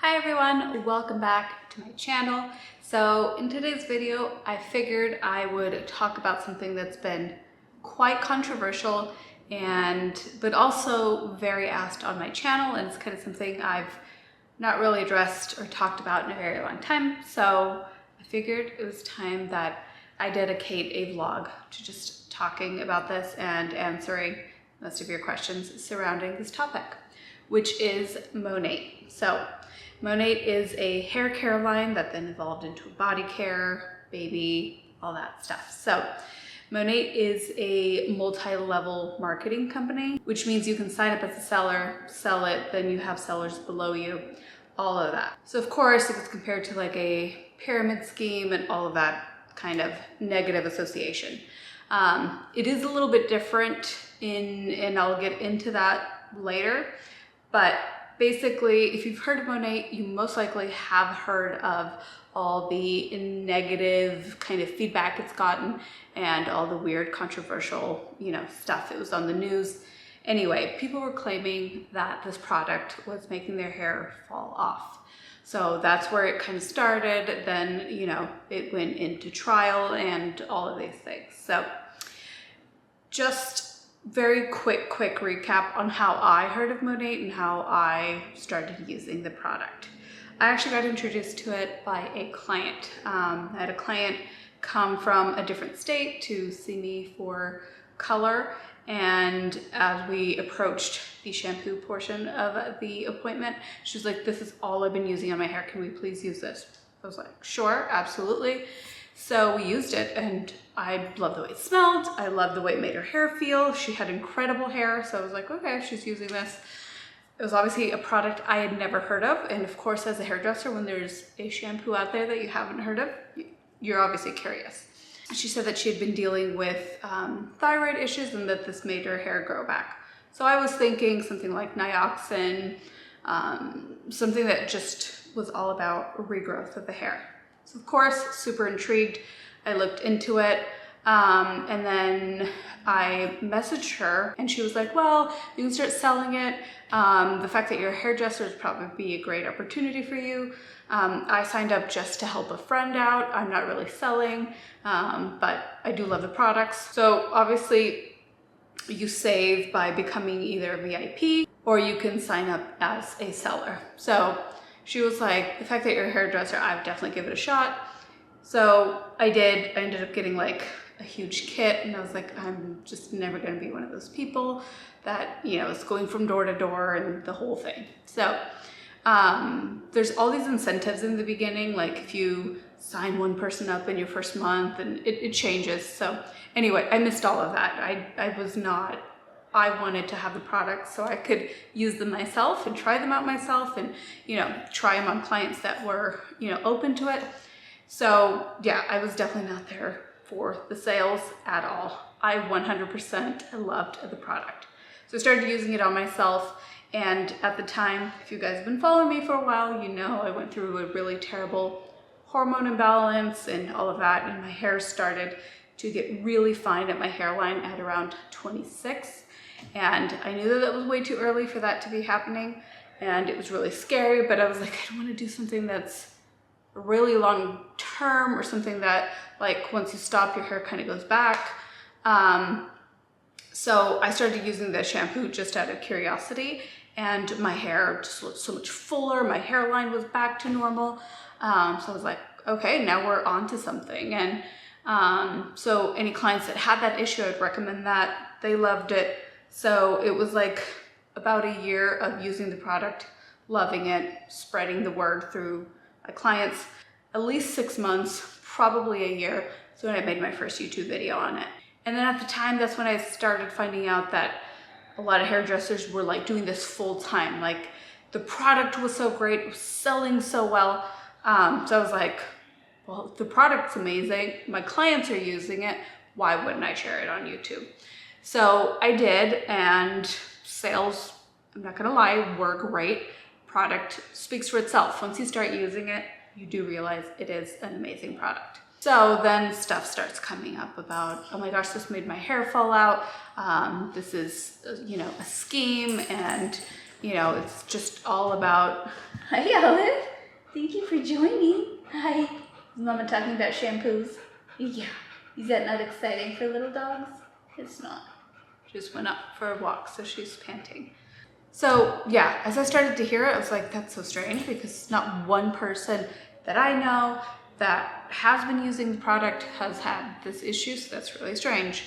Hi everyone, welcome back to my channel. So in today's video, I figured I would talk about something that's been quite controversial but also very asked on my channel, and it's kind of something I've not really addressed or talked about in a very long time. So I figured it was time that I dedicate a vlog to just talking about this and answering most of your questions surrounding this topic, which is Monet. So Monet is a hair care line that then evolved into body care, baby, all that stuff. So Monet is a multi-level marketing company, which means you can sign up as a seller, sell it, then you have sellers below you, all of that. So of course, if it's compared to like a pyramid scheme and all of that kind of negative association, it is a little bit different and I'll get into that later. But basically, if you've heard of Monet, you most likely have heard of all the negative kind of feedback it's gotten and all the weird controversial, stuff. It was on the news. Anyway, people were claiming that this product was making their hair fall off. So that's where it kind of started. Then, it went into trial and all of these things. So just very quick recap on how I heard of Monet and how I started using the product. I actually got introduced to it by a client. I had a client come from a different state to see me for color, and as we approached the shampoo portion of the appointment, she was like, "This is all I've been using on my hair. Can we please use this?" I was like, "Sure, absolutely." So we used it and I loved the way it smelled. I loved the way it made her hair feel. She had incredible hair. So I was like, okay, she's using this. It was obviously a product I had never heard of. And of course, as a hairdresser, when there's a shampoo out there that you haven't heard of, you're obviously curious. She said that she had been dealing with thyroid issues and that this made her hair grow back. So I was thinking something like Nioxin, something that just was all about regrowth of the hair. So of course, super intrigued. I looked into it and then I messaged her and she was like, "Well, you can start selling it. The fact that you're a hairdresser is probably be a great opportunity for you. I signed up just to help a friend out. I'm not really selling, but I do love the products." So obviously you save by becoming either a VIP or you can sign up as a seller. So she was like, "The fact that you're a hairdresser, I would definitely give it a shot." So I did. I ended up getting like a huge kit and I was like, I'm just never going to be one of those people that, is going from door to door and the whole thing. So there's all these incentives in the beginning, like if you sign one person up in your first month and it changes. So anyway, I missed all of that. I wanted to have the products so I could use them myself and try them out myself and, try them on clients that were, open to it. So yeah, I was definitely not there for the sales at all. I 100% loved the product. So I started using it on myself. And at the time, if you guys have been following me for a while, I went through a really terrible hormone imbalance and all of that. And my hair started to get really fine at my hairline at around 26. And I knew that was way too early for that to be happening. And it was really scary, but I was like, I don't want to do something that's really long term or something that like once you stop your hair kind of goes back. So I started using the shampoo just out of curiosity and my hair just looked so much fuller. My hairline was back to normal. So I was like, okay, now we're on to something. And so any clients that had that issue, I'd recommend that. They loved it. So it was like about a year of using the product, loving it, spreading the word through my clients, at least 6 months, probably a year. So when I made my first YouTube video on it. And then at the time, that's when I started finding out that a lot of hairdressers were like doing this full time. Like the product was so great, it was selling so well. So I was like, well, the product's amazing. My clients are using it. Why wouldn't I share it on YouTube? So I did, and sales, I'm not gonna lie, were great. Product speaks for itself. Once you start using it, you do realize it is an amazing product. So then stuff starts coming up about, oh my gosh, this made my hair fall out. This is, a scheme, and you know, it's just all about, Hi Olive, thank you for joining. Hi. Is Mama talking about shampoos? Yeah. Is that not exciting for little dogs? It's not. just went up for a walk, so she's panting. So yeah, as I started to hear it, I was like, that's so strange, because not one person that I know that has been using the product has had this issue, so that's really strange.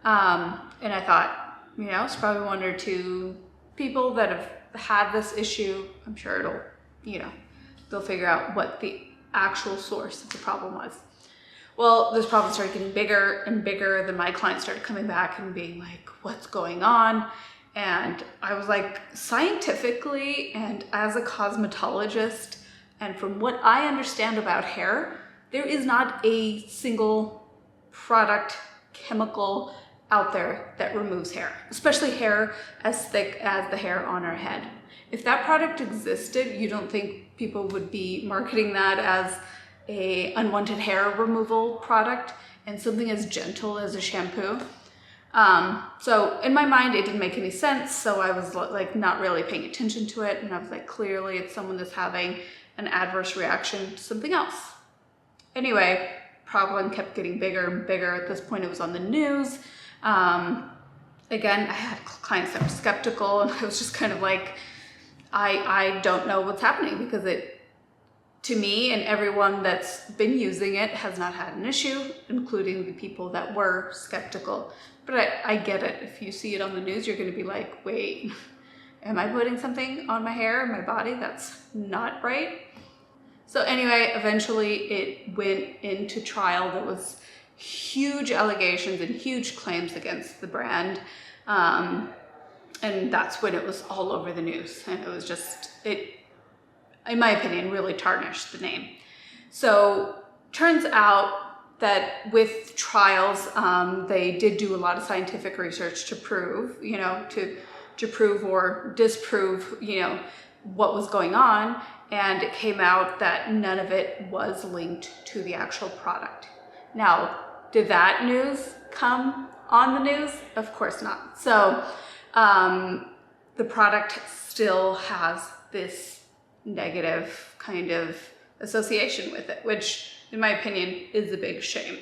And I thought, you know, it's probably one or two people that have had this issue. I'm sure it'll, you know, they'll figure out what the actual source of the problem was. Well, this problem started getting bigger and bigger. Then my clients started coming back and being like, what's going on? And I was like, scientifically and as a cosmetologist, and from what I understand about hair, there is not a single product, chemical out there that removes hair, especially hair as thick as the hair on our head. If that product existed, you don't think people would be marketing that as a unwanted hair removal product and something as gentle as a shampoo. So in my mind, it didn't make any sense. So I was like not really paying attention to it. And I was like, clearly it's someone that's having an adverse reaction to something else. Anyway, problem kept getting bigger and bigger. At this point, it was on the news. Again, I had clients that were skeptical, and I was just kind of like, I don't know what's happening, because it, to me and everyone that's been using it, has not had an issue, including the people that were skeptical. But I get it. If you see it on the news, you're going to be like, wait, am I putting something on my hair and my body that's not right? So anyway, eventually it went into trial. There was huge allegations and huge claims against the brand. And that's when it was all over the news. And it was just, it, in my opinion, really tarnished the name. So turns out that with trials, they did do a lot of scientific research to prove, you know, to prove or disprove, you know, what was going on. And it came out that none of it was linked to the actual product. Now, did that news come on the news? Of course not. So the product still has this negative kind of association with it, which in my opinion is a big shame.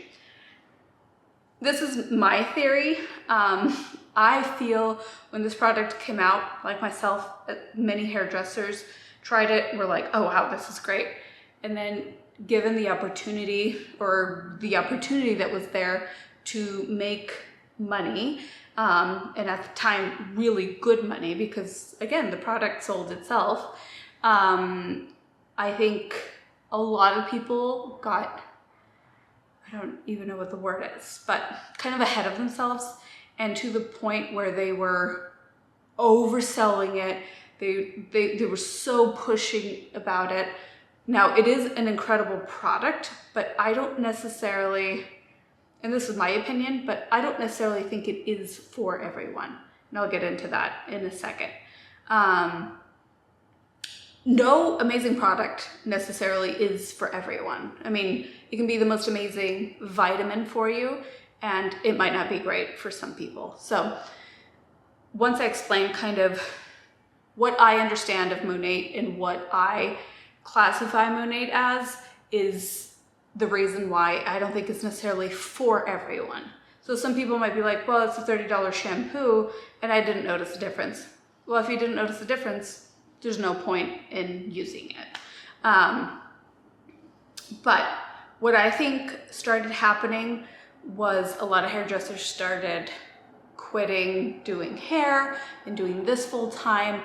This is my theory. I feel when this product came out, like myself, many hairdressers tried it and were like, oh wow, this is great. And then given the opportunity, or the opportunity that was there to make money, and at the time really good money, because again, the product sold itself, I think a lot of people got, I don't even know what the word is, but kind of ahead of themselves, and to the point where they were overselling it. They were so pushing about it. Now, it is an incredible product, but I don't necessarily, and this is my opinion, but I don't necessarily think it is for everyone. And I'll get into that in a second. No amazing product necessarily is for everyone. I mean, it can be the most amazing vitamin for you, and it might not be great for some people. So once I explain kind of what I understand of Monet and what I classify Monet as, is the reason why I don't think it's necessarily for everyone. So some people might be like, well, it's a $30 shampoo and I didn't notice a difference. Well, if you didn't notice a difference, there's no point in using it. But what I think started happening was a lot of hairdressers started quitting doing hair and doing this full time,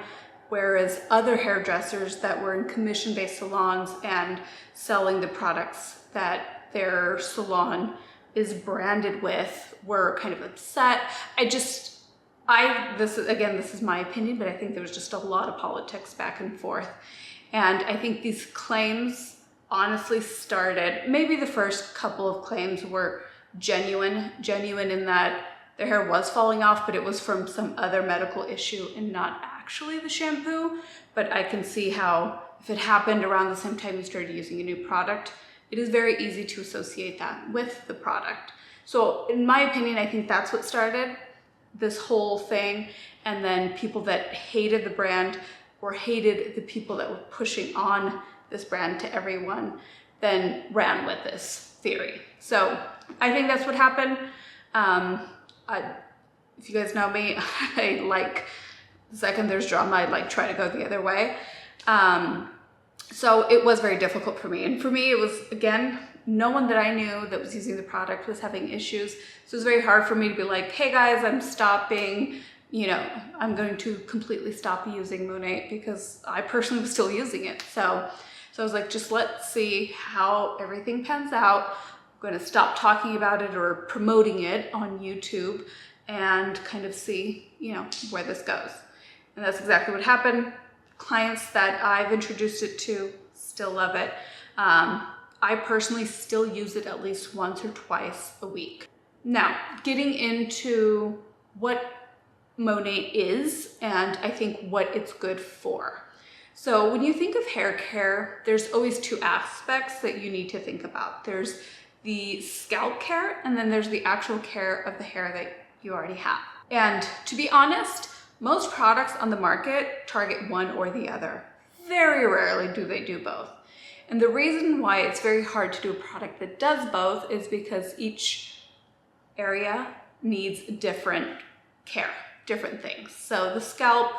whereas other hairdressers that were in commission-based salons and selling the products that their salon is branded with were kind of upset. This is my opinion, but I think there was just a lot of politics back and forth. And I think these claims honestly started, maybe the first couple of claims were genuine in that their hair was falling off, but it was from some other medical issue and not actually the shampoo. But I can see how if it happened around the same time you started using a new product, it is very easy to associate that with the product. So in my opinion, I think that's what started. this whole thing, and then people that hated the brand or hated the people that were pushing on this brand to everyone then ran with this theory. So I think that's what happened. If you guys know me, I like, the second there's drama, I like try to go the other way. So it was very difficult for me. And for me, it was, again, no one that I knew that was using the product was having issues. So it was very hard for me to be like, hey guys, I'm stopping, you know, I'm going to completely stop using Monet, because I personally was still using it. So I was like, just let's see how everything pans out. I'm going to stop talking about it or promoting it on YouTube and kind of see, you know, where this goes. And that's exactly what happened. Clients that I've introduced it to still love it. I personally still use it at least once or twice a week. Now, getting into what Monet is, and I think what it's good for. So when you think of hair care, there's always two aspects that you need to think about. There's the scalp care, and then there's the actual care of the hair that you already have. And to be honest, most products on the market target one or the other. Very rarely do they do both. And the reason why it's very hard to do a product that does both is because each area needs different care, different things. So the scalp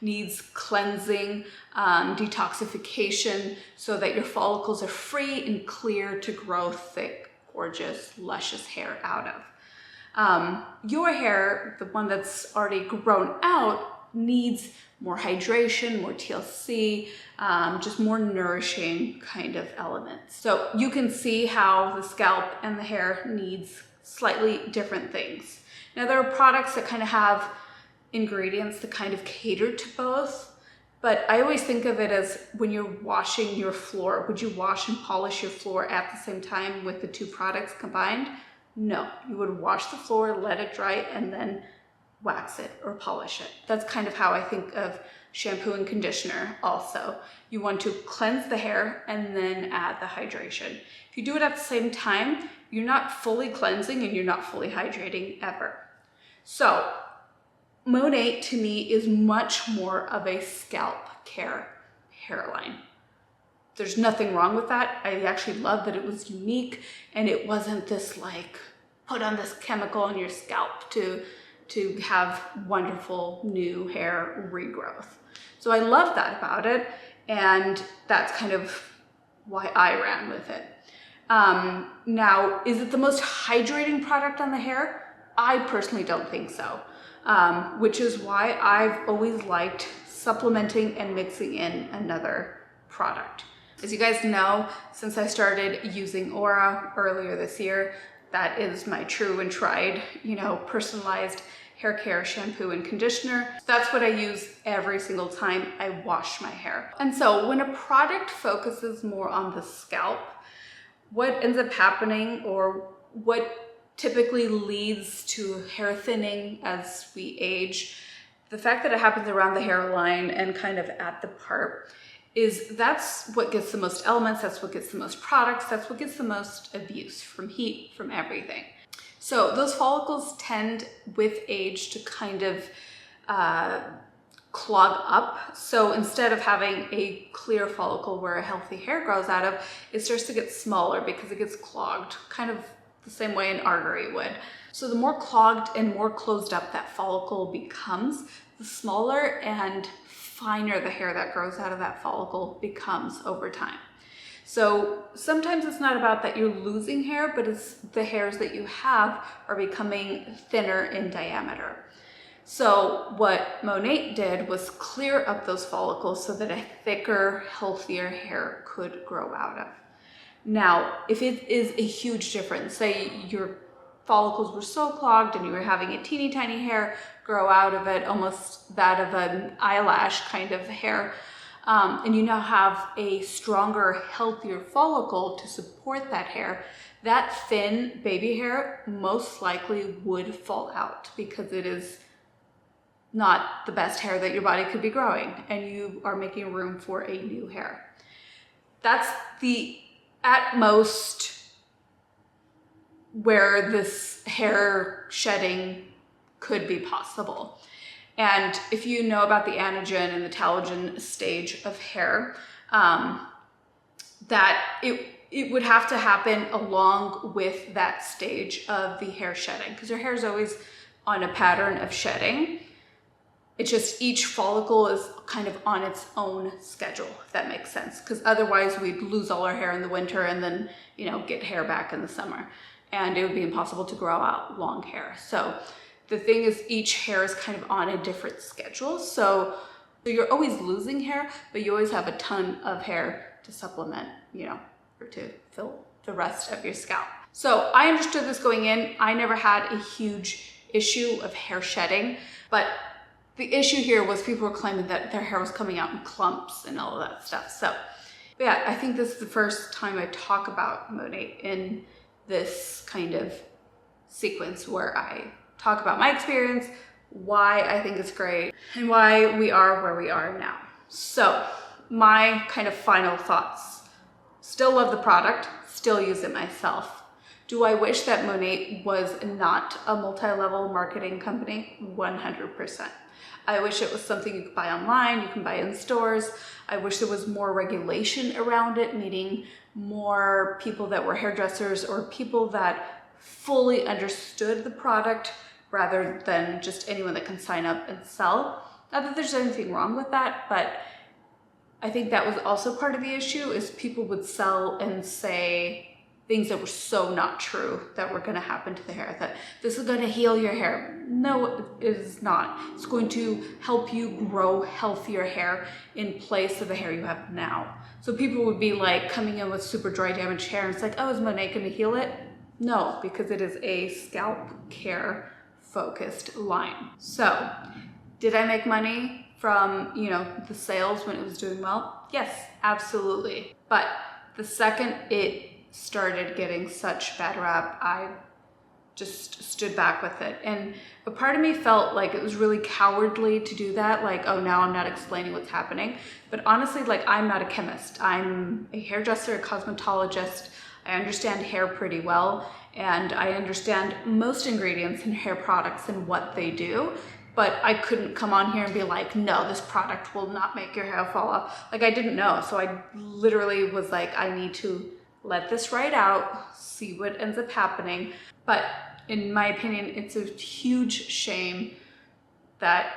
needs cleansing, detoxification, so that your follicles are free and clear to grow thick, gorgeous, luscious hair out of. Your hair, the one that's already grown out, needs more hydration, more TLC, just more nourishing kind of elements. So you can see how the scalp and the hair needs slightly different things. Now there are products that kind of have ingredients that kind of cater to both, but I always think of it as when you're washing your floor, would you wash and polish your floor at the same time with the two products combined? No, you would wash the floor, let it dry, and then wax it or polish it. That's kind of how I think of shampoo and conditioner also. You want to cleanse the hair and then add the hydration. If you do it at the same time, you're not fully cleansing and you're not fully hydrating ever. So Monet to me is much more of a scalp care hairline. There's nothing wrong with that. I actually love that it was unique and it wasn't this like, put on this chemical on your scalp to have wonderful new hair regrowth. So I love that about it, and that's kind of why I ran with it. Now, is it the most hydrating product on the hair? I personally don't think so, which is why I've always liked supplementing and mixing in another product. As you guys know, since I started using Aura earlier this year, that is my true and tried, you know, personalized hair care shampoo and conditioner. That's what I use every single time I wash my hair. And so when a product focuses more on the scalp, what ends up happening, or what typically leads to hair thinning as we age, the fact that it happens around the hairline and kind of at the part, is that's what gets the most elements, that's what gets the most products, that's what gets the most abuse from heat, from everything. So those follicles tend with age to kind of clog up. So instead of having a clear follicle where a healthy hair grows out of, it starts to get smaller because it gets clogged, kind of the same way an artery would. So the more clogged and more closed up that follicle becomes, the smaller and finer the hair that grows out of that follicle becomes over time. So sometimes it's not about that you're losing hair, but it's the hairs that you have are becoming thinner in diameter. So what Monet did was clear up those follicles so that a thicker, healthier hair could grow out of. Now, if it is a huge difference, say your follicles were so clogged and you were having a teeny tiny hair grow out of it, almost that of an eyelash kind of hair, and you now have a stronger, healthier follicle to support that hair, that thin baby hair most likely would fall out because it is not the best hair that your body could be growing, and you are making room for a new hair. That's the at most where this hair shedding could be possible. And if you know about the anagen and the telogen stage of hair, that it would have to happen along with that stage of the hair shedding, because your hair is always on a pattern of shedding. It's just each follicle is kind of on its own schedule, if that makes sense. Because otherwise we'd lose all our hair in the winter and then, you know, get hair back in the summer. And it would be impossible to grow out long hair. So the thing is, each hair is kind of on a different schedule. So you're always losing hair, but you always have a ton of hair to supplement, you know, or to fill the rest of your scalp. So I understood this going in. I never had a huge issue of hair shedding, but the issue here was people were claiming that their hair was coming out in clumps and all of that stuff. So yeah, I think this is the first time I talk about Monet in this kind of sequence where I talk about my experience, why I think it's great, and why we are where we are now. So my kind of final thoughts. Still love the product, still use it myself. Do I wish that Monet was not a multi-level marketing company? 100%. I wish it was something you could buy online, you can buy in stores. I wish there was more regulation around it, meaning more people that were hairdressers or people that fully understood the product rather than just anyone that can sign up and sell. Not that there's anything wrong with that, but I think that was also part of the issue, is people would sell and say things that were so not true that were going to happen to the hair, that this is going to heal your hair. No, it is not. It's going to help you grow healthier hair in place of the hair you have now. So people would be like coming in with super dry, damaged hair, and it's like, oh, is Monet going to heal it? No, because it is a scalp care focused line. So did I make money from, you know, the sales when it was doing well? Yes, absolutely. But the second it started getting such bad rap, I just stood back with it. And a part of me felt like it was really cowardly to do that. Like, oh, now I'm not explaining what's happening. But honestly, like, I'm not a chemist. I'm a hairdresser, a cosmetologist. I understand hair pretty well. And I understand most ingredients in hair products and what they do. But I couldn't come on here and be like, no, this product will not make your hair fall off. Like, I didn't know. So I literally was like, I need to let this ride out, see what ends up happening. But in my opinion, it's a huge shame that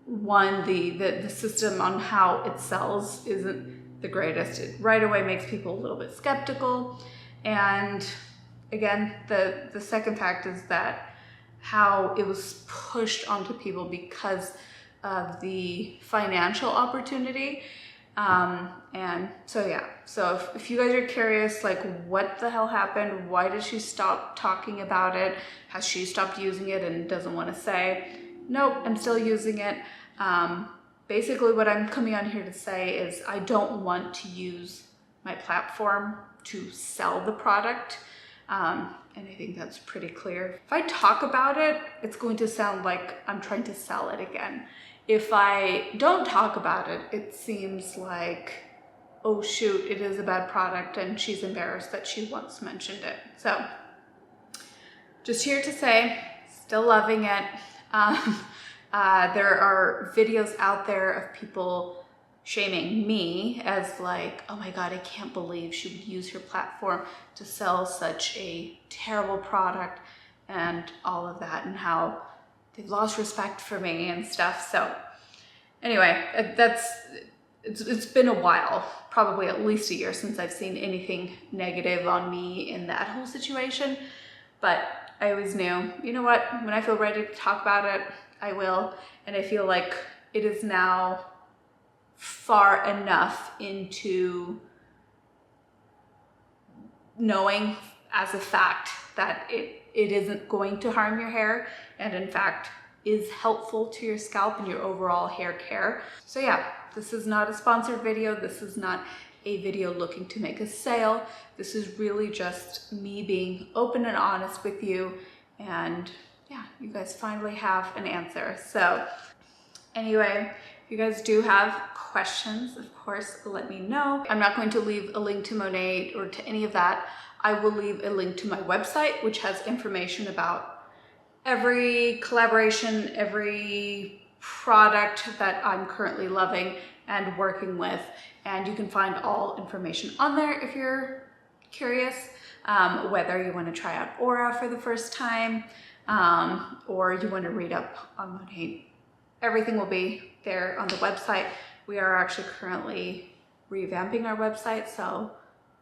one, the system on how it sells isn't the greatest. It right away makes people a little bit skeptical. And again, the second fact is that how it was pushed onto people because of the financial opportunity. And so yeah, so if you guys are curious, like, what the hell happened? Why did she stop talking about it? Has she stopped using it and doesn't want to say? Nope, I'm still using it. Basically what I'm coming on here to say is I don't want to use my platform to sell the product. And I think that's pretty clear. If I talk about it, it's going to sound like I'm trying to sell it again. If I don't talk about it, it seems like, oh shoot, it is a bad product and she's embarrassed that she once mentioned it. So just here to say, still loving it. There are videos out there of people shaming me as like, oh my God, I can't believe she would use her platform to sell such a terrible product and all of that, and how they've lost respect for me and stuff. So anyway, it's been a while, probably at least a year since I've seen anything negative on me in that whole situation. But I always knew, you know what, when I feel ready to talk about it, I will. And I feel like it is now far enough into knowing as a fact that it isn't going to harm your hair, and in fact is helpful to your scalp and your overall hair care. So yeah, this is not a sponsored video. This is not a video looking to make a sale. This is really just me being open and honest with you, and yeah, you guys finally have an answer. So anyway, if you guys do have questions, of course, let me know. I'm not going to leave a link to Monet or to any of that. I will leave a link to my website, which has information about every collaboration, every product that I'm currently loving and working with. And you can find all information on there if you're curious, whether you want to try out Aura for the first time, or you want to read up on Monet. Everything will be there on the website. We are actually currently revamping our website, so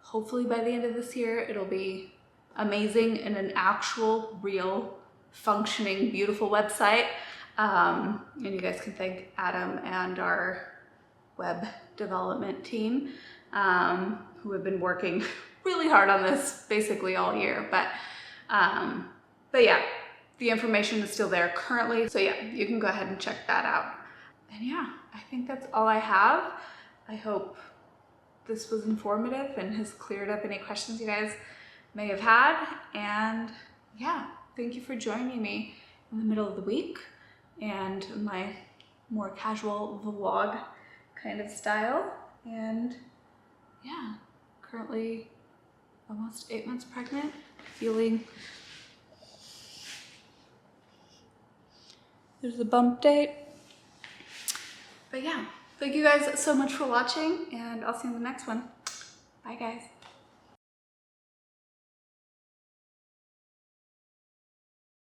hopefully by the end of this year, it'll be amazing and an actual, real, functioning, beautiful website. And you guys can thank Adam and our web development team, who have been working really hard on this basically all year. But yeah, the information is still there currently. So yeah, you can go ahead and check that out. And yeah, I think that's all I have. I hope this was informative and has cleared up any questions you guys may have had. And yeah, thank you for joining me in the middle of the week and my more casual vlog kind of style. And yeah, currently almost 8 months pregnant, feeling, there's a bump date. But yeah, thank you guys so much for watching, and I'll see you in the next one. Bye guys.